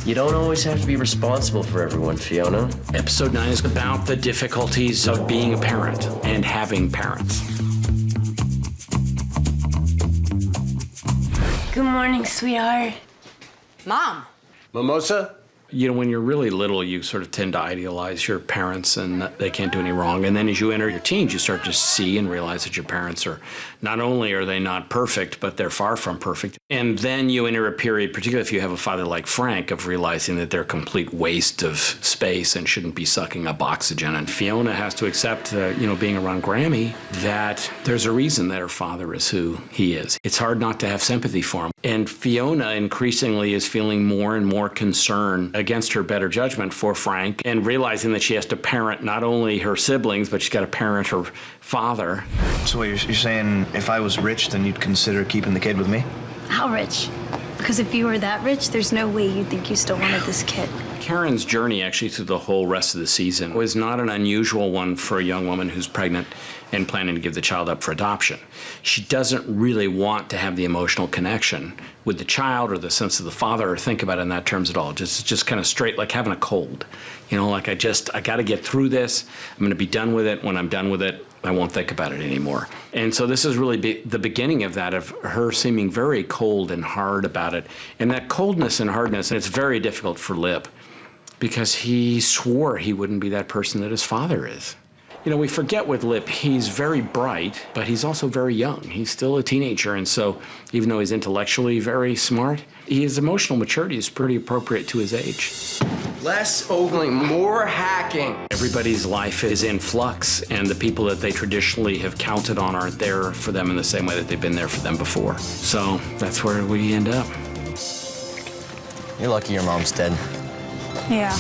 You don't always have to be responsible for everyone, Fiona. Episode 9 is about the difficulties of being a parent and having parents. Good morning, sweetheart. Mom. Mimosa? You know, when you're really little, you sort of tend to idealize your parents and that they can't do any wrong. And then as you enter your teens, you start to see and realize that your parents are, not only are they not perfect, but they're far from perfect. And then you enter a period, particularly if you have a father like Frank, of realizing that they're a complete waste of space and shouldn't be sucking up oxygen. And Fiona has to accept, being around Grammy, that there's a reason that her father is who he is. It's hard not to have sympathy for him. And Fiona increasingly is feeling more and more concern against her better judgment for Frank, and realizing that she has to parent not only her siblings, but she's got to parent her father. So what, you're saying if I was rich, then you'd consider keeping the kid with me? How rich? Because if you were that rich, there's no way you'd think you still wanted this kid. Karen's journey actually through the whole rest of the season was not an unusual one for a young woman who's pregnant and planning to give the child up for adoption. She doesn't really want to have the emotional connection with the child or the sense of the father or think about it in that terms at all. Just kind of straight, like having a cold. You know, like I got to get through this. I'm going to be done with it. When I'm done with it, I won't think about it anymore. And so this is really the beginning of that, of her seeming very cold and hard about it. And that coldness and hardness, and it's very difficult for Lip, because he swore he wouldn't be that person that his father is. You know, we forget with Lip, he's very bright, but he's also very young. He's still a teenager, and so even though he's intellectually very smart, his emotional maturity is pretty appropriate to his age. Less ogling, more hacking. Everybody's life is in flux, and the people that they traditionally have counted on aren't there for them in the same way that they've been there for them before. So that's where we end up. You're lucky your mom's dead. Yeah.